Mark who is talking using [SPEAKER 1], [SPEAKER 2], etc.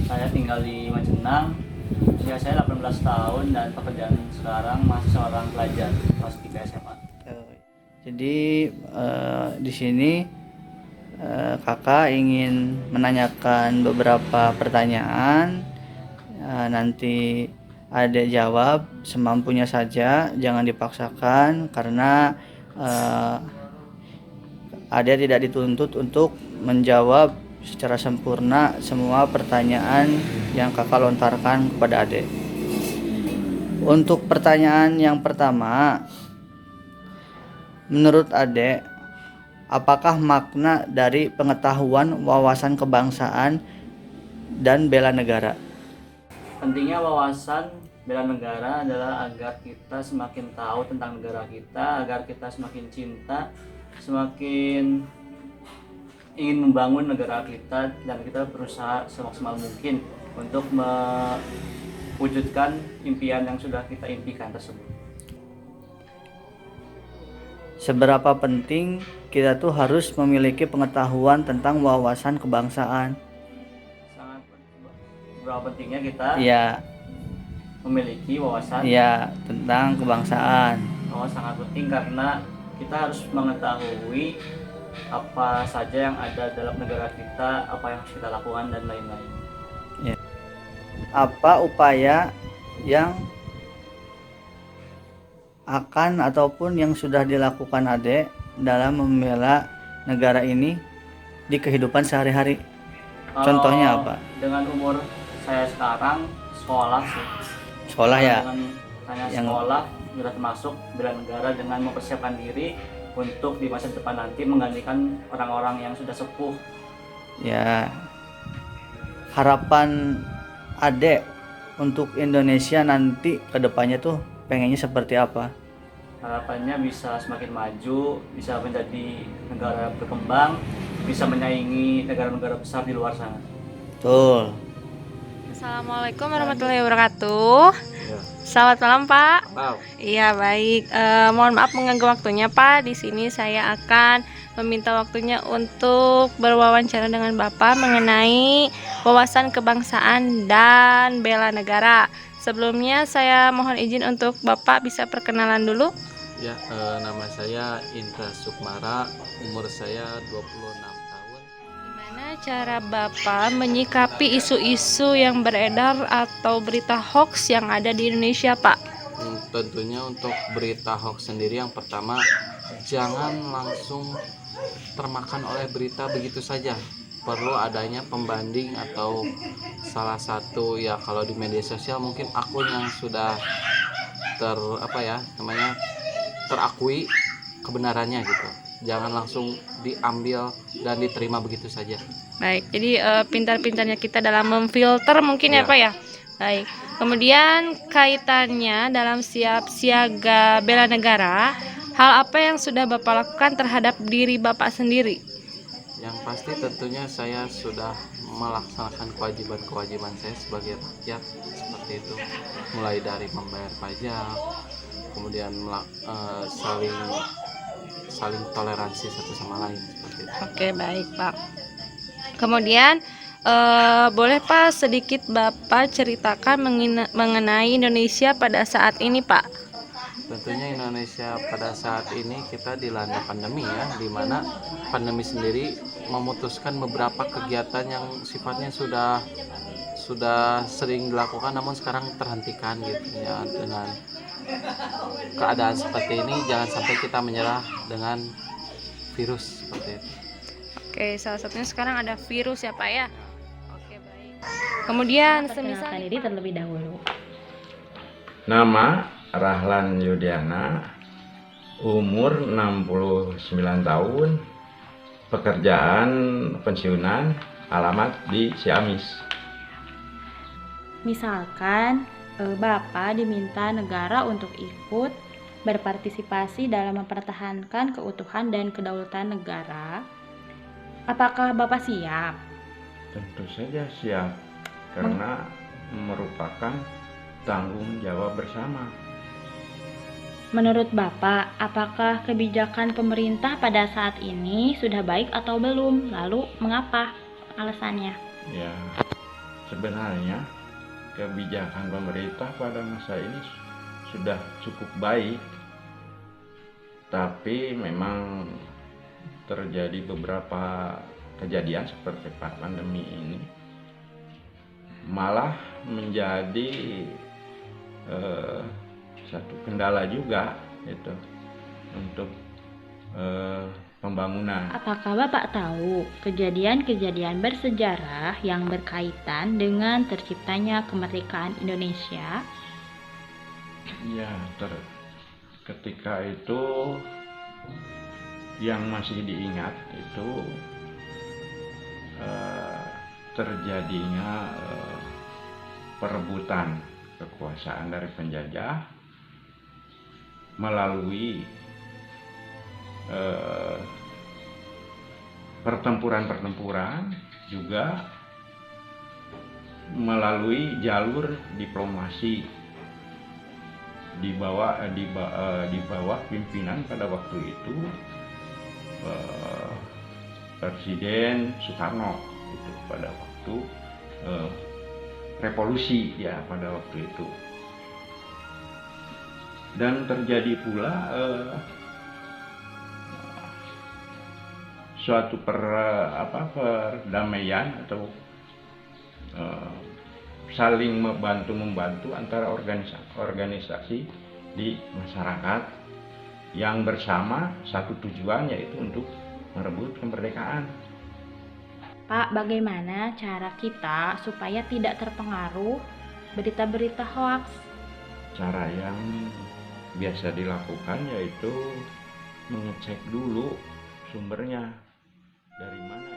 [SPEAKER 1] Saya tinggal di Majenang. Usia saya 18 tahun dan pekerjaan sekarang masih seorang pelajar kelas 3 SMA.
[SPEAKER 2] Jadi di sini kakak ingin menanyakan beberapa pertanyaan. Nanti adek jawab semampunya saja, jangan dipaksakan karena adek tidak dituntut untuk menjawab secara sempurna semua pertanyaan yang kakak lontarkan kepada adek. Untuk pertanyaan yang pertama, menurut adek, apakah makna dari pengetahuan wawasan kebangsaan dan bela negara?
[SPEAKER 1] Pentingnya wawasan bela negara adalah agar kita semakin tahu tentang negara kita, agar kita semakin cinta, semakin ingin membangun negara kita, dan kita berusaha semaksimal mungkin untuk mewujudkan impian yang sudah kita impikan tersebut.
[SPEAKER 2] Seberapa penting kita tuh harus memiliki pengetahuan tentang wawasan kebangsaan?
[SPEAKER 1] Sangat berapa pentingnya kita
[SPEAKER 2] Ya,
[SPEAKER 1] memiliki wawasan.
[SPEAKER 2] ya, tentang kebangsaan.
[SPEAKER 1] Sangat penting karena kita harus mengetahui apa saja yang ada dalam negara kita, apa yang harus kita lakukan, dan lain-lain.
[SPEAKER 2] Ya. Apa upaya yang akan ataupun yang sudah dilakukan adek dalam membela negara ini di kehidupan sehari-hari? Contohnya apa?
[SPEAKER 1] Dengan umur saya sekarang, sekolah sih.
[SPEAKER 2] Sekolah ya?
[SPEAKER 1] Dengan hanya sekolah sudah termasuk bela negara, dengan mempersiapkan diri untuk di masa depan nanti menggantikan orang-orang yang sudah sepuh.
[SPEAKER 2] Ya, harapan adek untuk Indonesia nanti ke depannya tuh pengennya seperti apa?
[SPEAKER 1] Harapannya bisa semakin maju, bisa menjadi negara berkembang, bisa menyaingi negara-negara besar di luar sana.
[SPEAKER 2] Betul.
[SPEAKER 3] Assalamualaikum warahmatullahi wabarakatuh. Selamat malam Pak. Iya baik. Mohon maaf mengganggu waktunya Pak. Di sini saya akan meminta waktunya untuk berwawancara dengan Bapak mengenai wawasan kebangsaan dan bela negara. Sebelumnya saya mohon izin untuk Bapak bisa perkenalan dulu.
[SPEAKER 4] Ya, nama saya Indra Sukmara, umur saya 26 tahun.
[SPEAKER 3] Gimana cara Bapak menyikapi isu-isu yang beredar atau berita hoax yang ada di Indonesia, Pak?
[SPEAKER 4] Tentunya untuk berita hoax sendiri, yang pertama, jangan langsung termakan oleh berita begitu saja. Perlu adanya pembanding atau salah satu, ya kalau di media sosial mungkin akun yang sudah terakui kebenarannya gitu. Jangan langsung diambil dan diterima begitu saja.
[SPEAKER 3] Baik, jadi pintar-pintarnya kita dalam memfilter mungkin ya Pak ya. Baik. Kemudian kaitannya dalam siap siaga bela negara, hal apa yang sudah Bapak lakukan terhadap diri Bapak sendiri?
[SPEAKER 4] Yang pasti tentunya saya sudah melaksanakan kewajiban-kewajiban saya sebagai rakyat seperti itu, mulai dari membayar pajak, kemudian saling toleransi satu sama lain seperti itu.
[SPEAKER 3] Oke, baik Pak. Kemudian boleh Pak sedikit Bapak ceritakan mengenai Indonesia pada saat ini Pak?
[SPEAKER 4] Tentunya Indonesia pada saat ini kita dilanda pandemi ya, di mana pandemi sendiri memutuskan beberapa kegiatan yang sifatnya sudah sering dilakukan namun sekarang terhentikan gitu ya. Dengan keadaan seperti ini jangan sampai kita menyerah dengan virus seperti itu.
[SPEAKER 3] Oke, salah satunya sekarang ada virus ya Pak ya. Oke, baik. Kemudian semisal
[SPEAKER 5] diri terlebih dahulu.
[SPEAKER 6] Nama Rahlan Yudiana, umur 69 tahun, pekerjaan pensiunan, alamat di Ciamis.
[SPEAKER 5] Misalkan Bapak diminta negara untuk ikut berpartisipasi dalam mempertahankan keutuhan dan kedaulatan negara, apakah Bapak siap?
[SPEAKER 6] Tentu saja siap, karena merupakan tanggung jawab bersama.
[SPEAKER 5] Menurut Bapak, apakah kebijakan pemerintah pada saat ini sudah baik atau belum? Lalu mengapa alasannya?
[SPEAKER 6] Ya, sebenarnya kebijakan pemerintah pada masa ini sudah cukup baik, tapi memang terjadi beberapa kejadian seperti pandemi ini malah menjadi satu kendala juga itu untuk pembangunan.
[SPEAKER 5] Apakah Bapak tahu kejadian-kejadian bersejarah yang berkaitan dengan terciptanya kemerdekaan Indonesia?
[SPEAKER 6] Ya, ketika itu yang masih diingat itu terjadinya perebutan kekuasaan dari penjajah melalui pertempuran-pertempuran, juga melalui jalur diplomasi di bawah pimpinan pada waktu itu Presiden Soekarno itu pada waktu revolusi ya pada waktu itu. Dan terjadi pula suatu perdamaian atau saling membantu antara organisasi di masyarakat yang bersama satu tujuan, yaitu untuk merebut kemerdekaan.
[SPEAKER 5] Pak, bagaimana cara kita supaya tidak terpengaruh berita-berita hoaks?
[SPEAKER 6] Cara yang biasa dilakukan yaitu mengecek dulu sumbernya dari mana.